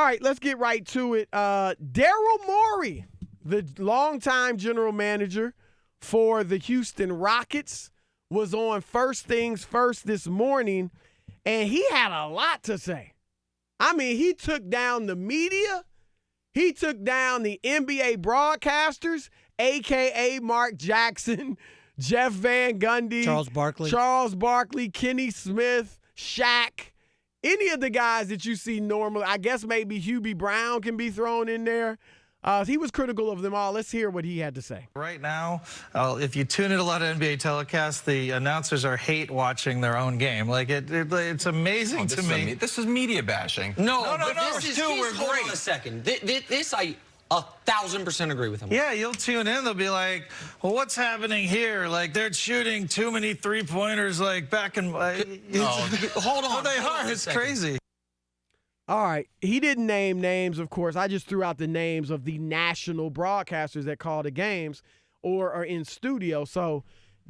right, let's get right to it. Daryl Morey, the longtime general manager for the Houston Rockets, was on First Things First this morning, and he had a lot to say. I mean, he took down the media. He took down the NBA broadcasters, a.k.a. Mark Jackson, Jeff Van Gundy, Charles Barkley, Kenny Smith, Shaq, any of the guys that you see normally. I guess maybe Hubie Brown can be thrown in there. He was critical of them all. Let's hear what he had to say. Right now, if you tune in a lot of NBA telecasts, the announcers are watching their own game. Like it's amazing to me. This is media bashing. No. Hold on a second. This I 1,000% agree with him. Yeah, you'll tune in. They'll be like, well, what's happening here? Like, they're shooting too many three-pointers, like, back in... Hold on. Oh, they are. It's crazy. All right. He didn't name names, of course. I just threw out the names of the national broadcasters that call the games or are in studio. So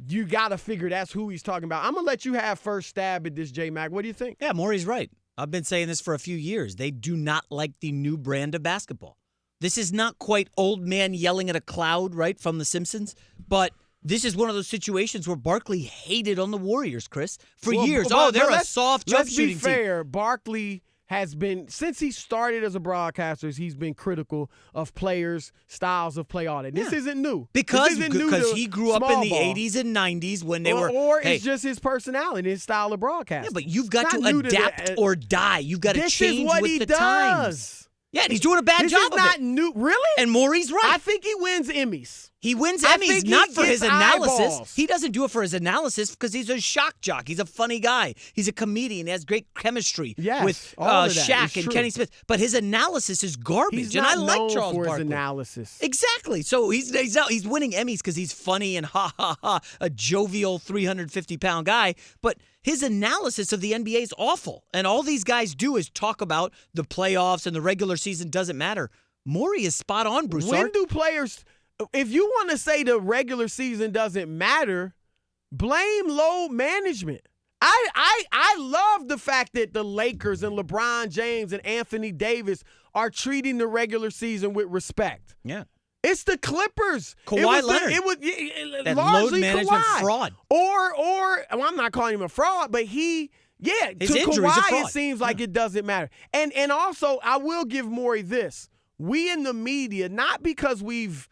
you got to figure that's who he's talking about. I'm going to let you have first stab at this, J-Mac. What do you think? Yeah, Morey's right. I've been saying this for a few years. They do not like the new brand of basketball. This is not quite old man yelling at a cloud, right, from The Simpsons, but this is one of those situations where Barkley hated on the Warriors, Chris, for years. They're a soft jump shooting team. Let's be fair. Barkley has been, since he started as a broadcaster, he's been critical of players' styles of play, all that. This isn't new. Because he grew up in the 80s and 90s when they were... Or it's just his personality, his style of broadcasting. Yeah, but you've got to adapt or die. You've got to change with the times. Yeah, and he's doing a bad job of it. This is not new. Really? And Morey's right. I think he wins Emmys. He wins Emmys not for his analysis. Eyeballs. He doesn't do it for his analysis because he's a shock jock. He's a funny guy. He's a comedian. He has great chemistry with Shaq and Kenny Smith. But his analysis is garbage. And I like Charles for Barkley. his analysis. Exactly. So he's winning Emmys because he's funny and a jovial 350-pound guy. But his analysis of the NBA is awful. And all these guys do is talk about the playoffs and the regular season doesn't matter. Morey is spot on, Broussard. When do players... If you want to say the regular season doesn't matter, blame load management. I love the fact that the Lakers and LeBron James and Anthony Davis are treating the regular season with respect. Yeah. It's the Clippers. Kawhi Leonard. It was that largely load management Kawhi. Fraud. Well, I'm not calling him a fraud, but his to Kawhi, it seems like it doesn't matter. And also, I will give Morey this. We in the media, not because we've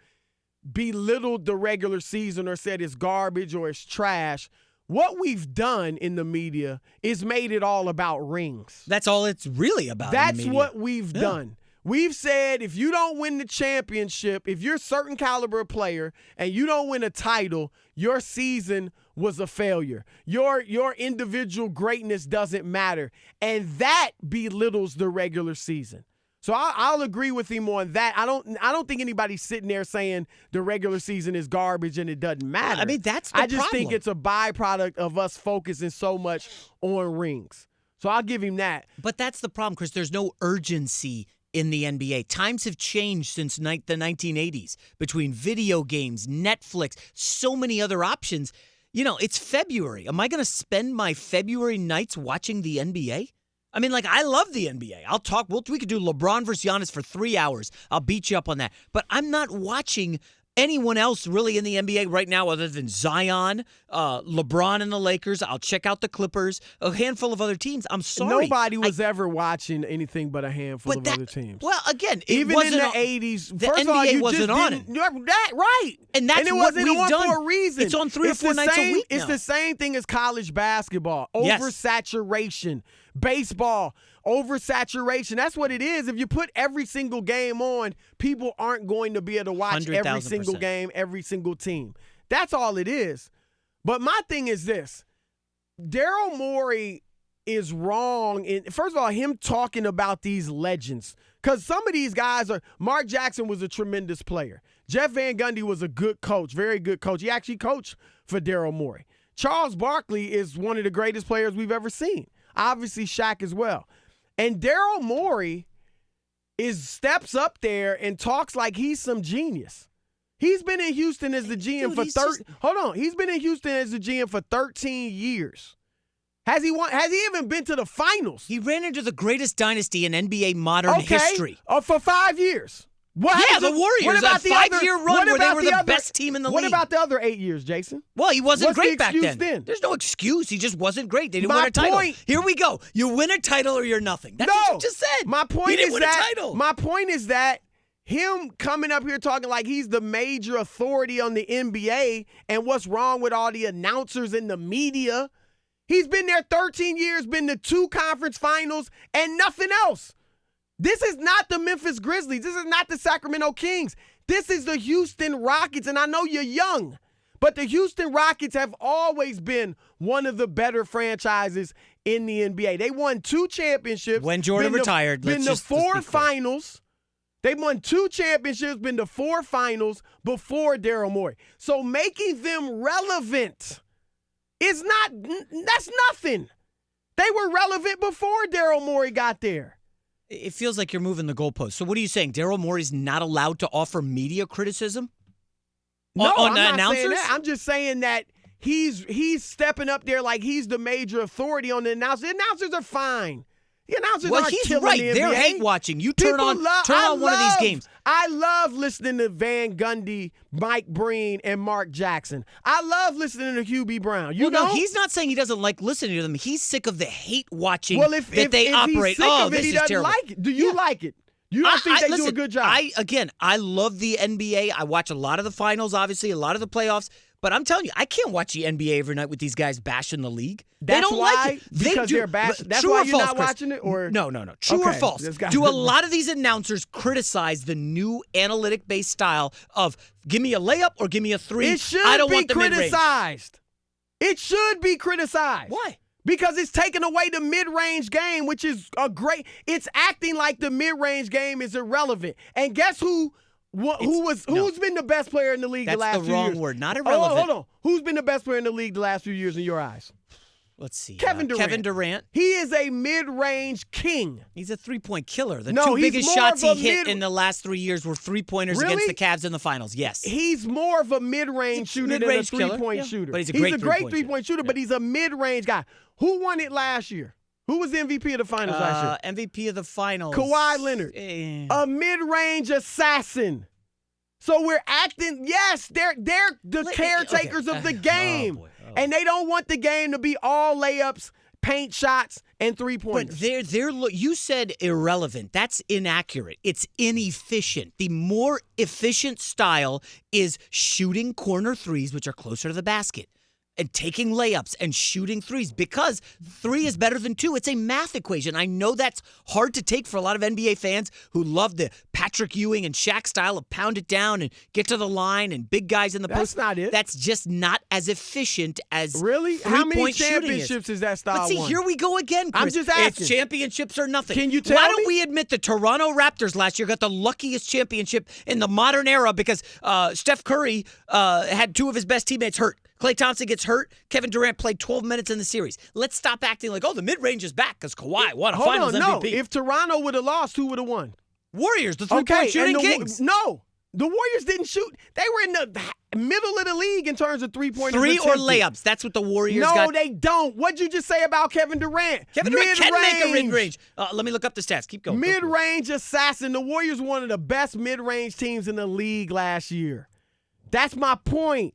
belittled the regular season or said it's garbage or it's trash. What we've done in the media is made it all about rings. That's all it's really about. That's what we've done. We've said if you don't win the championship, if you're a certain caliber player and you don't win a title, your season was a failure. Your individual greatness doesn't matter. And that belittles the regular season. So I'll agree with him on that. I don't think anybody's sitting there saying the regular season is garbage and it doesn't matter. I mean, that's the problem. I just think it's a byproduct of us focusing so much on rings. So I'll give him that. But that's the problem, Chris. There's no urgency in the NBA. Times have changed since the 1980s between video games, Netflix, so many other options. You know, it's February. Am I going to spend my February nights watching the NBA? I mean, like, I love the NBA. I'll talk. We could do LeBron versus Giannis for 3 hours. I'll beat you up on that. But I'm not watching anyone else really in the NBA right now other than Zion, LeBron and the Lakers. I'll check out the Clippers, a handful of other teams. I'm sorry. Nobody was ever watching anything but a handful of other teams. Well, again, even in the 80s, the first NBA of all, you wasn't just on it. Right. And that's it what wasn't we've on done. For a reason. It's on 3 or 4 nights a week now. It's the same thing as college basketball. Oversaturation. Baseball. Oversaturation. That's what it is. If you put every single game on, people aren't going to be able to watch every single game, every single team. That's all it is. But my thing is this. Daryl Morey is wrong in, first of all, him talking about these legends. Because some of these guys are, Mark Jackson was a tremendous player. Jeff Van Gundy was a good coach, very good coach. He actually coached for Daryl Morey. Charles Barkley is one of the greatest players we've ever seen. Obviously, Shaq as well. And Daryl Morey steps up there and talks like he's some genius. He's been in Houston as the GM for He's been in Houston as the GM for 13 years. Has he even been to the finals? He ran into the greatest dynasty in NBA modern history. For 5 years. The Warriors, a 5-year run where they were the best team in the league. What about the other 8 years, Jason? Well, he wasn't great back then. There's no excuse. He just wasn't great. They didn't win a title. Here we go. You win a title or you're nothing. That's what you just said. My point he didn't is win that, a title. My point is that him coming up here talking like he's the major authority on the NBA and what's wrong with all the announcers and the media. He's been there 13 years, been to 2 conference finals, and nothing else. This is not the Memphis Grizzlies. This is not the Sacramento Kings. This is the Houston Rockets, and I know you're young, but the Houston Rockets have always been one of the better franchises in the NBA. They won 2 championships. When Jordan retired, been to 4 finals. They won 2 championships, been to 4 finals before Daryl Morey. So making them relevant that's nothing. They were relevant before Daryl Morey got there. It feels like you're moving the goalpost. So what are you saying? Daryl Morey's not allowed to offer media criticism? No, on I'm not announcers? saying that. I'm just saying that he's stepping up there like he's the major authority on the announcers. The announcers are fine. The announcers aren't killing the NBA. They're hate watching. You turn on one of these games. I love listening to Van Gundy, Mike Breen, and Mark Jackson. I love listening to Hugh B. Brown. No, he's not saying he doesn't like listening to them. He's sick of the hate watching if they operate. He's sick of it, he doesn't like it. Do you like it? You don't think they do a good job? I love the NBA. I watch a lot of the finals, obviously, a lot of the playoffs. But I'm telling you, I can't watch the NBA every night with these guys bashing the league. They don't like it. Because they're bashing. That's why you're not watching it? Or No. True or false? Do a lot of these announcers criticize the new analytic-based style of give me a layup or give me a 3? It should I don't be want the mid-range. criticized. It should be criticized. Why? Because it's taking away the mid-range game, which is it's acting like the mid-range game is irrelevant. And guess who's been the best player in the league the last few years? That's the wrong word, not irrelevant. Hold on. Who's been the best player in the league the last few years in your eyes? Let's see. Kevin Durant. He is a mid-range king. He's a three-point killer. The 2 biggest shots he hit in the last 3 years were three-pointers against the Cavs in the finals. Yes. He's more of a mid-range shooter than a three-point shooter. But he's a great three-point shooter, but he's a mid-range guy. Who won it last year? Who was the MVP of the finals last year? MVP of the finals. Kawhi Leonard. A mid-range assassin. So we're acting, yes, they're the caretakers of the game. And they don't want the game to be all layups, paint shots, and three-pointers. But you said irrelevant. That's inaccurate. It's inefficient. The more efficient style is shooting corner threes, which are closer to the basket, and taking layups and shooting threes because 3 is better than 2. It's a math equation. I know that's hard to take for a lot of NBA fans who love the Patrick Ewing and Shaq style of pound it down and get to the line and big guys in the post. That's not it. That's just not as efficient as really? How many championships is that style? But see, here we go again, Chris. I'm just asking. It's championships or nothing. Can you tell Why me? don't we admit the Toronto Raptors last year got the luckiest championship in the modern era because Steph Curry had 2 of his best teammates hurt. Klay Thompson gets hurt. Kevin Durant played 12 minutes in the series. Let's stop acting like, the mid-range is back because Kawhi won a finals MVP. If Toronto would have lost, who would have won? Warriors, the three-point shooting kings. No. The Warriors didn't shoot. They were in the middle of the league in terms of three-pointers. 3 or layups. That's what the Warriors got. No, they don't. What'd you just say about Kevin Durant? Kevin Durant can make a mid-range. Let me look up the stats. Keep going. Mid-range assassin. The Warriors were one of the best mid-range teams in the league last year. That's my point.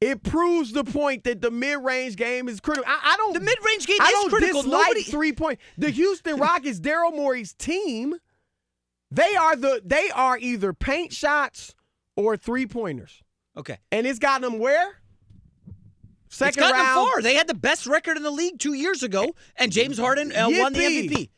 It proves the point that the mid-range game is critical. The mid-range game is critical. I don't dislike three-point. The Houston Rockets, Daryl Morey's team, they are either paint shots or three-pointers. Okay. And it's gotten them where? Second round. It's gotten them round. far. They had the best record in the league 2 years ago, and James Harden won the MVP.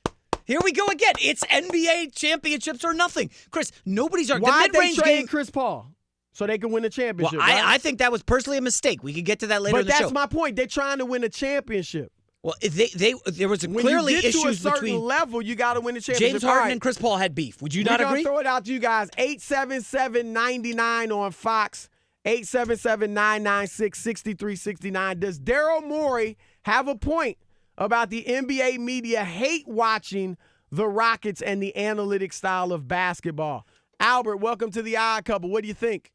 Here we go again. It's NBA championships or nothing. Chris, nobody's arguing. Why the mid-range they trade game. Chris Paul? So they can win a championship. Well, right? I think that was personally a mistake. We could get to that later in the show. But that's my point. They're trying to win a championship. Well, there was clearly issues between. When you get to a certain level, you got to win a championship. James Harden and Chris Paul had beef. Would you not agree? We're going to throw it out to you guys. 877-99 on Fox. 877-996-6369. Does Daryl Morey have a point about the NBA media hate watching the Rockets and the analytic style of basketball? Albert, welcome to the Odd Couple. What do you think?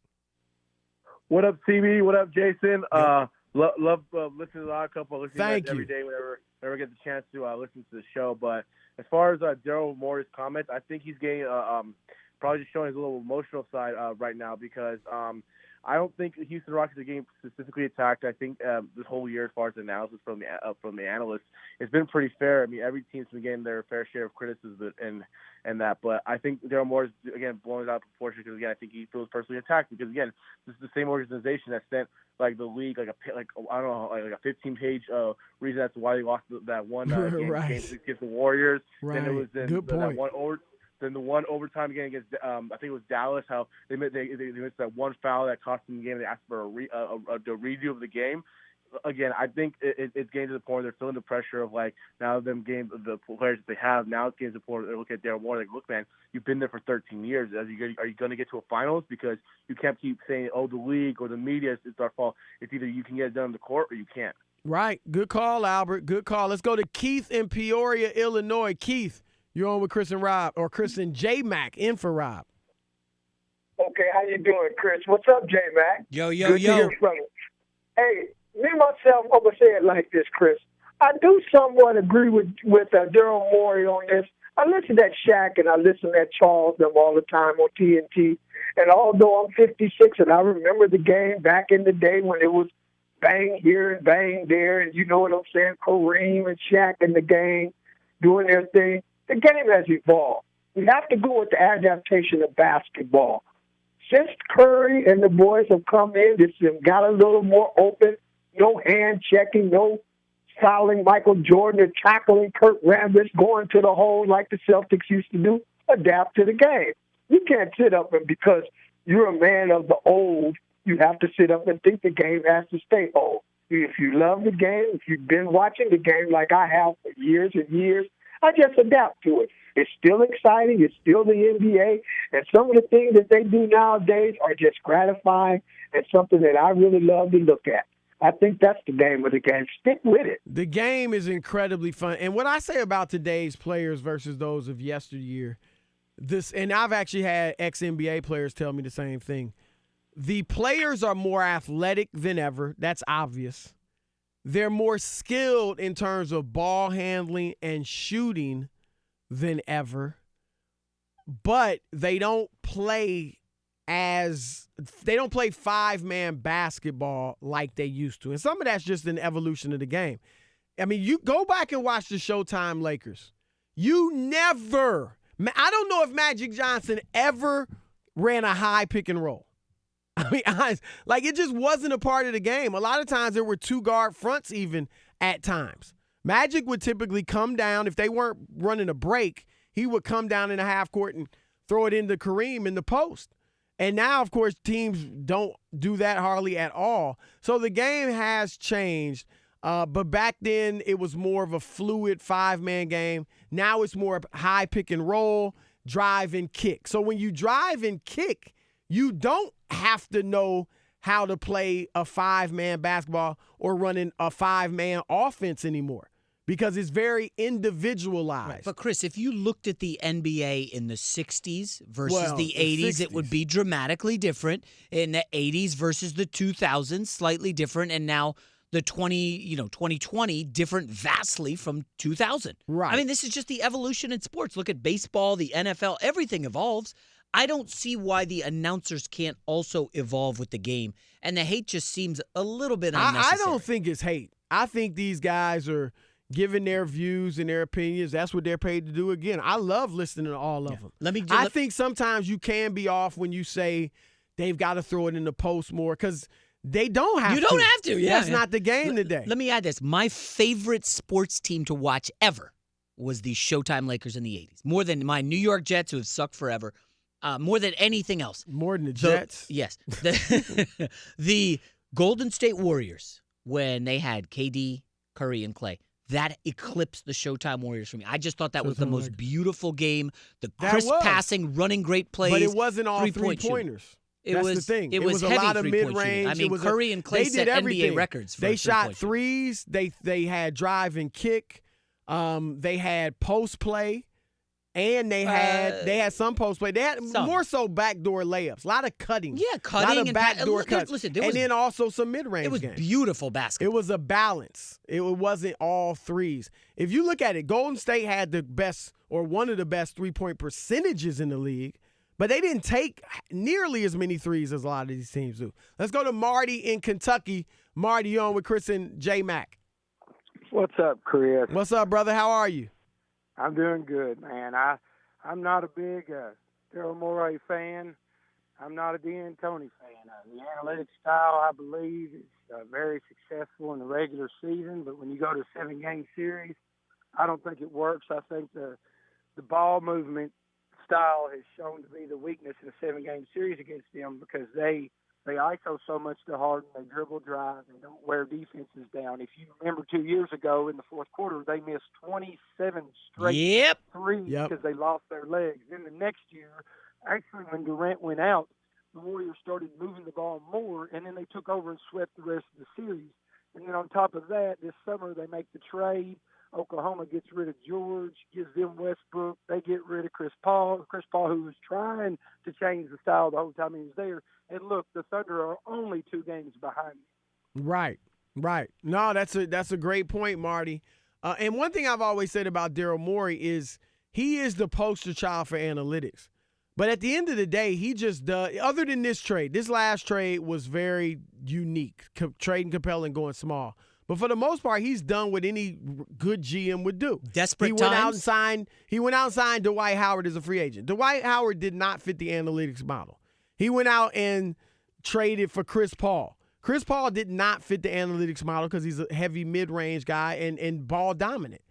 What up, CB? What up, Jason? Love listening to a lot of couple. Listening Thank to every you. day whenever I get the chance to listen to the show. But as far as Daryl Morey's comments, I think he's getting probably just showing his little emotional side right now because I don't think the Houston Rockets are getting specifically attacked. I think this whole year, as far as the analysis from the analysts, it's been pretty fair. I mean, every team's been getting their fair share of criticism and that. But I think Daryl Morey's again blowing it out of proportion because again I think he feels personally attacked because again this is the same organization that sent like the league like I don't know like a 15-page reason as to why they lost that one game Right. against the Warriors. Right. Then it was Good point. Then the one overtime again against I think it was Dallas. How they missed that one foul that cost them the game. They asked for a redo of the game. Again, I think it's getting to the point where they're feeling the pressure of like now the players that they have. Now it's getting to the point where they look at Daryl Morey like, look, man, you've been there for 13 years. Are you going to get to a finals? Because you can't keep saying, oh, the league or the media, it's our fault. It's either you can get it done on the court or you can't. Right. Good call, Albert. Good call. Let's go to Keith in Peoria, Illinois. Keith, you're on with Chris and Rob, or Chris and J-Mac in for Rob. Okay, how you doing, Chris? What's up, J-Mac? Yo. Good to hear from you. Hey, me myself, I'm going to say it like this, Chris. I do somewhat agree with Daryl Morey on this. I listen to Shaq and I listen to Charles them all the time on TNT. And although I'm 56 and I remember the game back in the day when it was bang here and bang there, and you know what I'm saying, Kareem and Shaq in the game doing their thing, the game has evolved. We have to go with the adaptation of basketball. Since Curry and the boys have come in, it's got a little more open, no hand checking, no fouling Michael Jordan or tackling Kurt Rambis, going to the hole like the Celtics used to do. Adapt to the game. You can't sit up and because you're a man of the old, you have to sit up and think the game has to stay old. If you love the game, if you've been watching the game like I have for years and years, I just adapt to it. It's still exciting. It's still the NBA. And some of the things that they do nowadays are just gratifying and something that I really love to look at. I think that's the name of the game. Stick with it. The game is incredibly fun. And what I say about today's players versus those of yesteryear, and I've actually had ex-NBA players tell me the same thing. The players are more athletic than ever. That's obvious. They're more skilled in terms of ball handling and shooting than ever. But they don't play five-man basketball like they used to. And some of that's just an evolution of the game. I mean, you go back and watch the Showtime Lakers. I don't know if Magic Johnson ever ran a high pick and roll. I mean, it just wasn't a part of the game. A lot of times there were two guard fronts even at times. Magic would typically come down. If they weren't running a break, he would come down in the half court and throw it into Kareem in the post. And now, of course, teams don't do that hardly at all. So the game has changed. But back then, it was more of a fluid five-man game. Now it's more high pick and roll, drive and kick. So when you drive and kick, you don't have to know how to play a five-man basketball or running a five-man offense anymore because it's very individualized. Right. But, Chris, if you looked at the NBA in the 60s versus the 80s, it would be dramatically different. In the 80s versus the 2000s, slightly different. And now the 2020, different vastly from 2000. Right. I mean, this is just the evolution in sports. Look at baseball, the NFL, everything evolves. I don't see why the announcers can't also evolve with the game. And the hate just seems a little bit unnecessary. I don't think it's hate. I think these guys are giving their views and their opinions. That's what they're paid to do. Again, I love listening to all of them. I think sometimes you can be off when you say they've got to throw it in the post more because they don't have to. You don't have to, yeah. That's not the game today. Let me add this. My favorite sports team to watch ever was the Showtime Lakers in the 80s. More than my New York Jets, who have sucked forever. More than anything else. More than the Jets? Yes. The Golden State Warriors, when they had KD, Curry, and Clay, that eclipsed the Showtime Warriors for me. I just thought that was the most beautiful game. The crisp passing, running great plays. But it wasn't all three-pointers. That's the thing. It was a heavy lot of mid-range. I mean, Curry and Clay set NBA records for They shot three-point threes. They had drive and kick. They had post play. And they had some post play. They had more so backdoor layups. A lot of cutting. Yeah, cutting. A lot of and backdoor cuts. Listen, and then also some mid-range It was games. beautiful basketball. It was a balance. It wasn't all threes. If you look at it, Golden State had the best or one of the best three-point percentages in the league, but they didn't take nearly as many threes as a lot of these teams do. Let's go to Marty in Kentucky. Marty, you on with Chris and J Mac. What's up, Chris? What's up, brother? How are you? I'm doing good, man. I'm not a big Daryl Morey fan. I'm not a D'Antoni fan. The analytics style, I believe, is very successful in the regular season, but when you go to a 7-game series, I don't think it works. I think the ball movement style has shown to be the weakness in a 7-game series against them because they ISO so much to Harden, they dribble drive, they don't wear defenses down. If you remember 2 years ago in the fourth quarter, they missed 27 straight threes because they lost their legs. Then the next year, actually when Durant went out, the Warriors started moving the ball more, and then they took over and swept the rest of the series. And then on top of that, this summer they make the trade. Oklahoma gets rid of George, gives them Westbrook. They get rid of Chris Paul, who was trying to change the style the whole time he was there. And look, the Thunder are only 2 games behind me. Right. No, that's a great point, Marty. And one thing I've always said about Daryl Morey is he is the poster child for analytics. But at the end of the day, he just does. Other than this trade, this last trade was very unique, trading Capella and going small. But for the most part, he's done what any good GM would do. Desperate He went out and signed Dwight Howard as a free agent. Dwight Howard did not fit the analytics model. He went out and traded for Chris Paul. Chris Paul did not fit the analytics model because he's a heavy mid-range guy and ball dominant.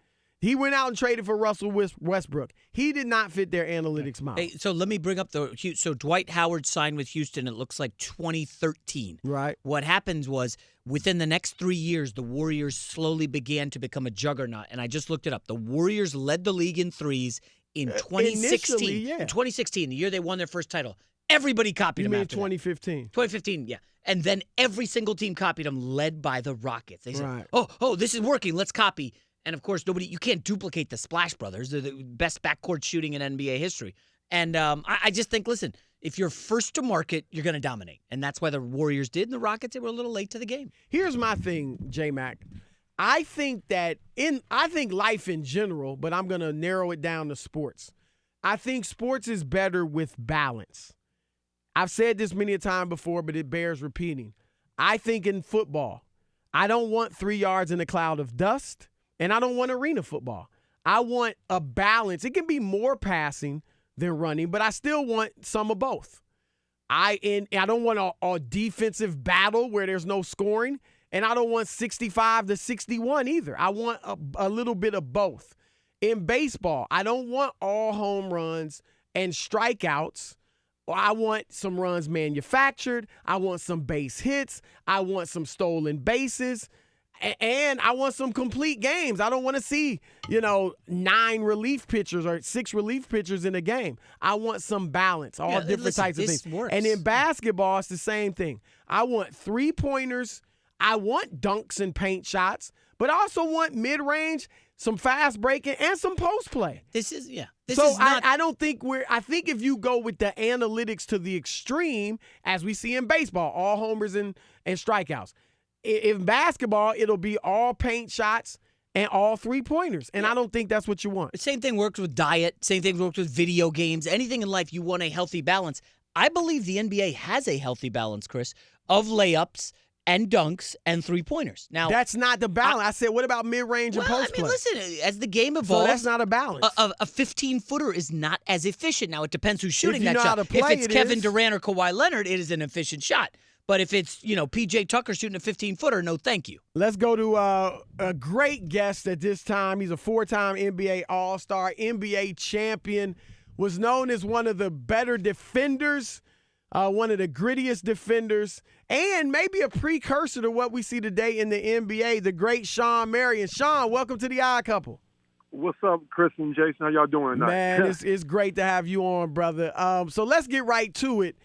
He went out and traded for Russell Westbrook. He did not fit their analytics model. Hey, so let me bring up so Dwight Howard signed with Houston, it looks like 2013. Right. What happens was within the next 3 years, the Warriors slowly began to become a juggernaut. And I just looked it up. The Warriors led the league in threes in 2016. Yeah. In 2016, the year they won their first title. Everybody copied them after 2015? 2015, yeah. And then every single team copied them, led by the Rockets. They said, Right. oh, this is working. Let's copy. And, of course, you can't duplicate the Splash Brothers. They're the best backcourt shooting in NBA history. And I just think, listen, if you're first to market, you're going to dominate. And that's why the Warriors did. And the Rockets, they were a little late to the game. Here's my thing, J-Mac. I think life in general, but I'm going to narrow it down to sports. I think sports is better with balance. I've said this many a time before, but it bears repeating. I think in football, I don't want 3 yards in a cloud of dust. And I don't want arena football. I want a balance. It can be more passing than running, but I still want some of both. I don't want a defensive battle where there's no scoring, and I don't want 65 to 61 either. I want a little bit of both. In baseball, I don't want all home runs and strikeouts. I want some runs manufactured. I want some base hits. I want some stolen bases. And I want some complete games. I don't want to see, 9 relief pitchers or 6 relief pitchers in a game. I want some balance, different types of things. Works. And in basketball, it's the same thing. I want 3-pointers. I want dunks and paint shots, but I also want mid-range, some fast breaking, and some post play. I think if you go with the analytics to the extreme, as we see in baseball, all homers and strikeouts. In basketball, it'll be all paint shots and all 3-pointers. And I don't think that's what you want. The same thing works with diet. Same thing works with video games. Anything in life, you want a healthy balance. I believe the NBA has a healthy balance, Chris, of layups and dunks and 3-pointers. Now, that's not the balance. I said, what about mid-range and post play? Listen, as the game evolves, so that's not a balance. A 15-footer is not as efficient. Now, it depends who's shooting that know shot. How to play, if it's Kevin Durant or Kawhi Leonard, it is an efficient shot. But if it's, P.J. Tucker shooting a 15-footer, no thank you. Let's go to a great guest at this time. He's a 4-time NBA All-Star, NBA champion, was known as one of the better defenders, one of the grittiest defenders, and maybe a precursor to what we see today in the NBA, the great Sean Marion. Sean, welcome to the Odd Couple. What's up, Chris and Jason? How y'all doing tonight? Man, it's great to have you on, brother. So let's get right to it.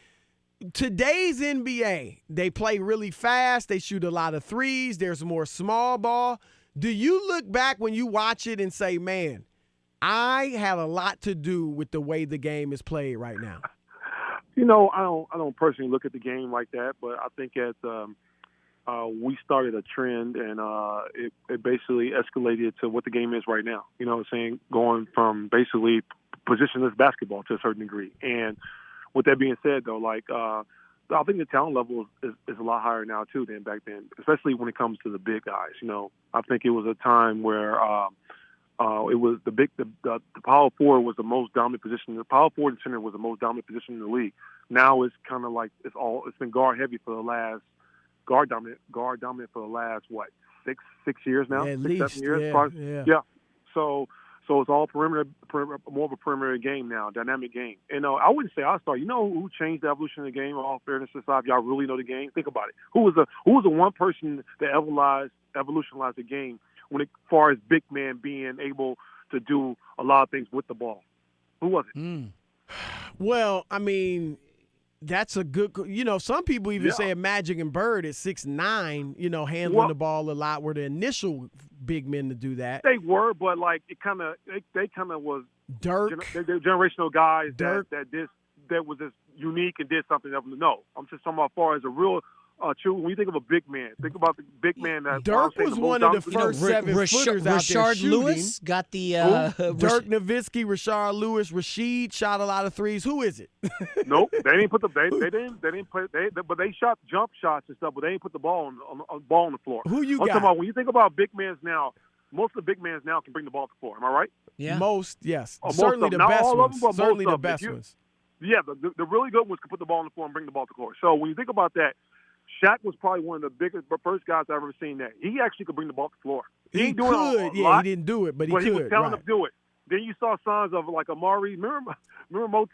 Today's NBA, they play really fast. They shoot a lot of threes. There's more small ball. Do you look back when you watch it and say, man, I have a lot to do with the way the game is played right now. I don't personally look at the game like that, but I think we started a trend, and it basically escalated to what the game is right now. You know what I'm saying? Going from basically positionless basketball to a certain degree. And with that being said, though, I think the talent level is a lot higher now, too, than back then, especially when it comes to the big guys. I think it was a time where it was the power forward was the most dominant position. The power forward and center was the most dominant position in the league. Now it's kind of like it's been guard heavy for the last guard dominant for the last six years now, at 6, least 7 years. Yeah. So it's all perimeter, more of a perimeter game now, dynamic game. And I wouldn't say all-star. You know who changed the evolution of the game? All fairness aside, y'all really know the game. Think about it. Who was the one person that evolutionized the game as far as big man being able to do a lot of things with the ball? Who was it? Well, I mean, that's a good. Some people even say Magic and Bird at 6'9", handling the ball a lot, were the initial big men to do that. They were, but they kind of was Dirk. They're generational guys Dirk. that was just unique and did something. No, I'm just talking about as far as a real. True. When you think of a big man, think about the big man. Dirk was one of the first 7-footers out there Rashard shooting. Lewis got the Dirk Nowitzki, Rashard Lewis, Rasheed shot a lot of threes. Who is it? Nope, they didn't put but they shot jump shots and stuff, but they didn't put the ball on the floor. Who you I'm got? talking about when you think about big men now, most of the big men now can bring the ball to the floor. Am I right? Yeah. Most, yes. Most Certainly of them. the Not best all of ones. them, but Certainly most the of them. best ones. Yeah, the really good ones can put the ball on the floor and bring the ball to the court. So when you think about that, Shaq was probably one of the biggest, first guys I've ever seen that. He actually could bring the ball to the floor. He could. He didn't do it, but he could. He was telling right. him to do it. Then you saw signs of like a Morey. Remember Maurice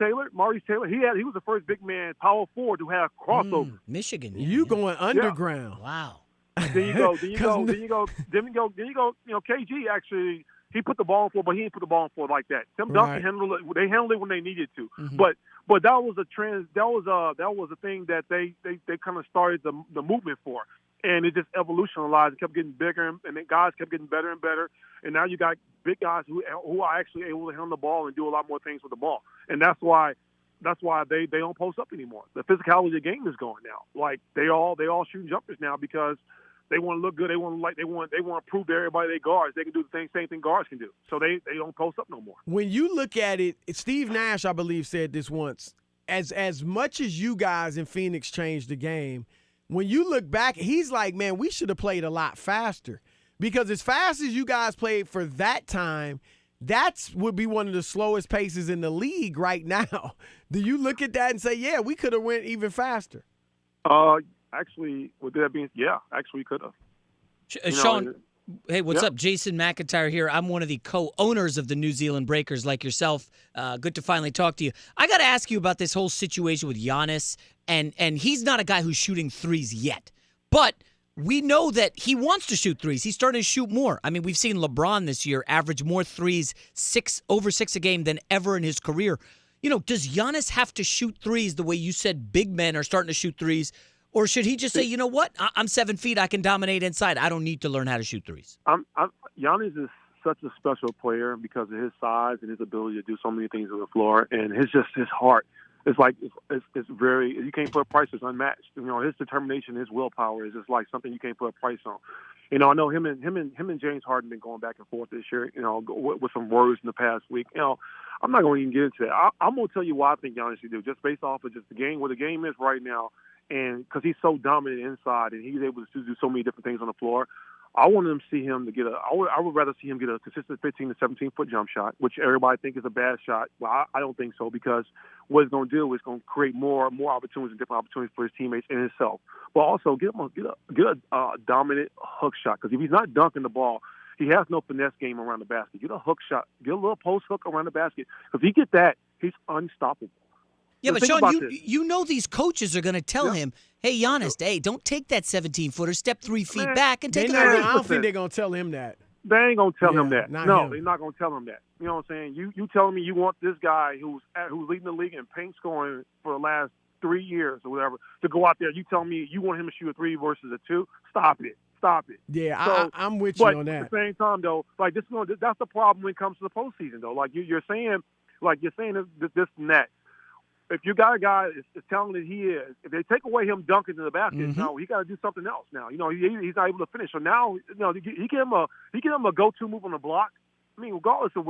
Taylor? He was the first big man, power forward, who had a crossover. Michigan. You going underground? Yeah. Wow. Then you go. KG actually he put the ball on the floor, but he didn't put the ball on the floor like that. Tim Duncan handled it. They handled it when they needed to. Mm-hmm. But that was a trend. That was a thing that they kind of started the movement for, and it just evolutionized. It kept getting bigger, and then guys kept getting better and better. And now you got big guys who are actually able to handle the ball and do a lot more things with the ball. And that's why they don't post up anymore. The physicality of the game is going now. Like they all shooting jumpers now because they want to look good. They want to prove to everybody they guards. They can do the same thing guards can do. So they don't post up no more. When you look at it, Steve Nash, I believe, said this once. As much as you guys in Phoenix changed the game, when you look back, he's like, man, we should have played a lot faster. Because as fast as you guys played for that time, would be one of the slowest paces in the league right now. Do you look at that and say, yeah, we could have went even faster? Actually, with that being, we could have. Sean, hey, what's up? Jason McIntyre here. I'm one of the co-owners of the New Zealand Breakers, like yourself. Good to finally talk to you. I got to ask you about this whole situation with Giannis, and he's not a guy who's shooting threes yet, but we know that he wants to shoot threes. He's starting to shoot more. I mean, we've seen LeBron this year average more threes, over 6 a game than ever in his career. Does Giannis have to shoot threes the way you said big men are starting to shoot threes? Or should he just say, you know what, I'm 7 feet, I can dominate inside. I don't need to learn how to shoot threes. Giannis is such a special player because of his size and his ability to do so many things on the floor, and his heart. It's like it's very, you can't put a price. It's unmatched. His determination, his willpower is just like something you can't put a price on. I know him and James Harden been going back and forth this year. With some words in the past week. I'm not going to even get into that. I'm going to tell you why I think Giannis should do, just based off of just the game, where the game is right now. And because he's so dominant inside and he's able to do so many different things on the floor, I want him to see him to get I would rather see him get a consistent 15 to 17-foot jump shot, which everybody thinks is a bad shot. Well, I don't think so, because what it's going to do is going to create more opportunities and different opportunities for his teammates and himself. But also get a dominant hook shot, because if he's not dunking the ball, he has no finesse game around the basket. Get a hook shot, get a little post hook around the basket. Because if he get that, he's unstoppable. Yeah, but Sean, you know these coaches are going to tell him, hey, Giannis, hey, don't take that 17-footer, step 3 feet back and take it away. I don't think they're going to tell him that. They ain't going to tell him that. No, they're not going to tell him that. You know what I'm saying? You telling me you want this guy who's leading the league in paint scoring for the last 3 years or whatever to go out there. You telling me you want him to shoot a 3 versus a 2? Stop it. Stop it. Yeah, So, I'm with you on that. At the same time, though, like that's the problem when it comes to the postseason, though. Like you're saying this and that. If you got a guy as talented as he is, if they take away him dunking in the basket, now he got to do something else. Now, he's not able to finish. So now, he give him a go-to move on the block. I mean, regardless of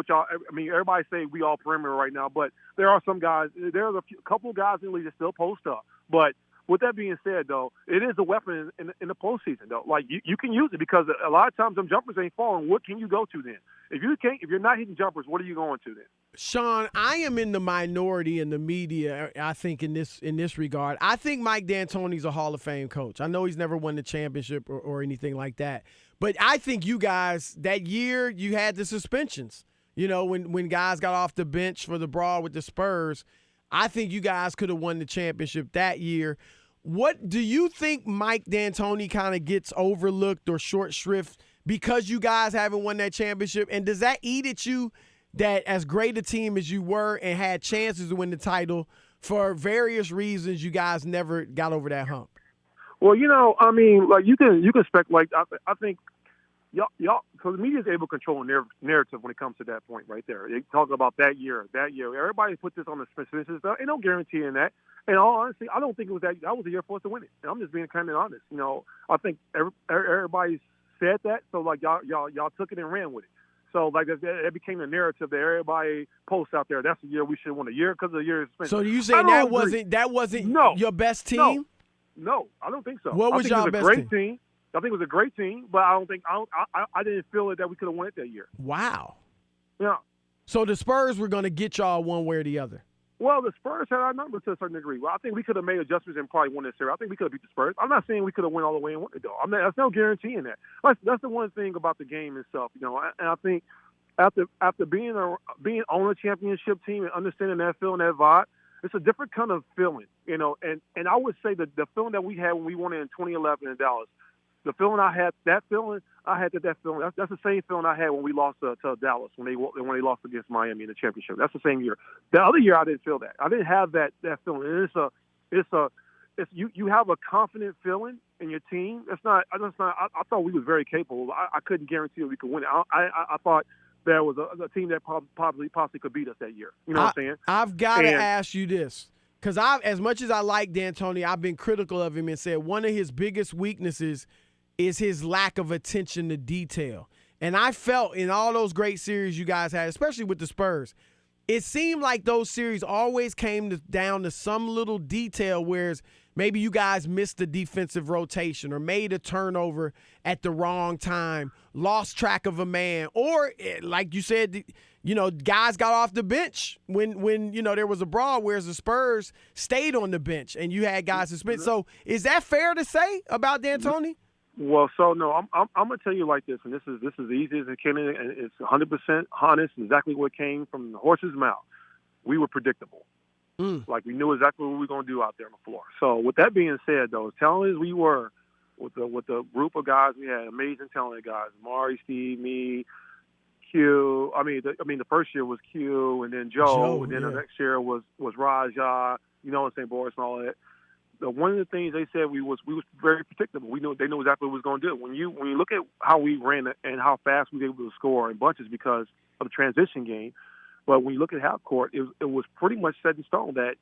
everybody say we all perimeter right now, but there are some guys. There's a couple of guys in the league that still post up. But with that being said, though, it is a weapon in the postseason, though. Like you can use it because a lot of times them jumpers ain't falling. What can you go to then? If you're not hitting jumpers, what are you going to then? Sean, I am in the minority in the media, I think, in this regard. I think Mike D'Antoni's a Hall of Fame coach. I know he's never won the championship or anything like that. But I think you guys, that year you had the suspensions. When guys got off the bench for the brawl with the Spurs, I think you guys could have won the championship that year. What do you think Mike D'Antoni kind of gets overlooked or short shrift because you guys haven't won that championship? And does that eat at you that as great a team as you were and had chances to win the title, for various reasons you guys never got over that hump? Well, like you can expect, like I think y'all, so the media is able to control a narrative when it comes to that point right there. They talk about that year. Everybody put this on the suspension stuff. Ain't no guarantee in that. And all honesty, I don't think it was that was the year for us to win it. And I'm just being kind of honest. I think everybody said that, so like y'all took it and ran with it. So like that became the narrative that everybody posts out there. That's the year we should have won, a year because of the year suspension. So you saying that wasn't your best team? No, I don't think so. What was y'all best team? I think it was a great team, but I didn't feel that we could have won it that year. Wow. Yeah. So the Spurs were going to get y'all one way or the other. Well, the Spurs had our number to a certain degree. Well, I think we could have made adjustments and probably won this series. I think we could have beat the Spurs. I'm not saying we could have won all the way and won it, though. That's no guarantee in that. That's the one thing about the game itself, And I think after being on a championship team and understanding that feeling, that vibe, it's a different kind of feeling, And I would say that the feeling that we had when we won it in 2011 in Dallas, the feeling I had, that feeling. That's the same feeling I had when we lost to Dallas when they lost against Miami in the championship. That's the same year. The other year I didn't feel that. I didn't have that feeling. And you have a confident feeling in your team. I thought we was very capable. I couldn't guarantee that we could win it. I thought there was a team that possibly could beat us that year. You know what I'm saying? I've got to ask you this. Because as much as I like D'Antoni, I've been critical of him and said one of his biggest weaknesses is his lack of attention to detail. And I felt in all those great series you guys had, especially with the Spurs, it seemed like those series always came down to some little detail, whereas maybe you guys missed the defensive rotation or made a turnover at the wrong time, lost track of a man, or like you said, guys got off the bench when there was a brawl, whereas the Spurs stayed on the bench and you had guys suspended. So is that fair to say about D'Antoni? Well, so no, I'm gonna tell you like this, and this is the easiest it can, and it's 100% honest, exactly what came from the horse's mouth. We were predictable. Like we knew exactly what we were gonna do out there on the floor. So with that being said, though, as talented as we were, with the group of guys we had, amazing talented guys, Morey, Steve, me, Q. The first year was Q, and then Joe, and then the next year was Raja. Boris and all that. One of the things they said we was very predictable. They knew exactly what we was going to do. When you look at how we ran it and how fast we were able to score in bunches because of the transition game, but when you look at half court, it was pretty much set in stone that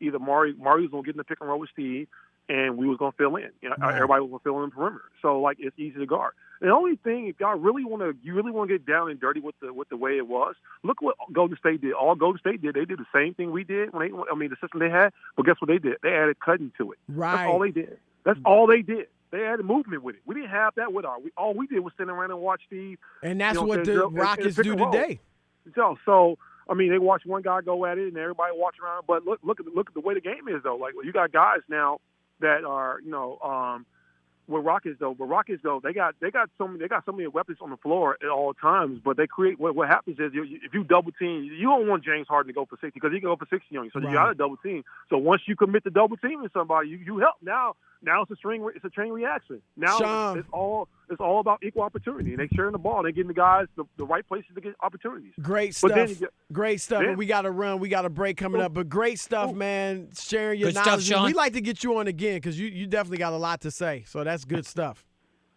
either Morey was going to get in the pick and roll with Steve, and we was going to fill in. Everybody was going to fill in the perimeter. So like it's easy to guard. The only thing, if y'all really want to get down and dirty with the way it was, look what Golden State did. All Golden State did, they did the same thing we did the system they had. But guess what they did? They added cutting to it. Right. That's all they did. That's all they did. They added movement with it. We didn't have that with all we did was sit around and watch Steve. And that's what the Rockets do today. So they watch one guy go at it and everybody watch around. But look at the way the game is though. Like you got guys now that are with Rockets though, they got so many weapons on the floor at all times. But they create what happens is if you double team, you don't want James Harden to go for 60 because he can go for 60 on you. So you got to double team. So once you commit to double teaming somebody, you help. Now it's a chain reaction. Now it's all about equal opportunity. And they sharing the ball. They're getting the guys the right places to get opportunities. Great stuff. Great stuff. And we got to run. We got a break coming up. But great stuff, man. Sharing your knowledge. Stuff, Sean. We'd like to get you on again because you definitely got a lot to say. So that's good stuff.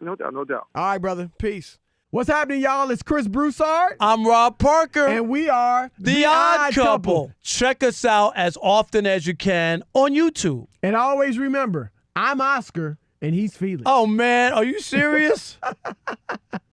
No doubt, no doubt. All right, brother. Peace. What's happening, y'all? It's Chris Broussard. I'm Rob Parker. And we are The Odd Couple. Check us out as often as you can on YouTube. And always remember, I'm Oscar, and he's Felix. Oh, man. Are you serious?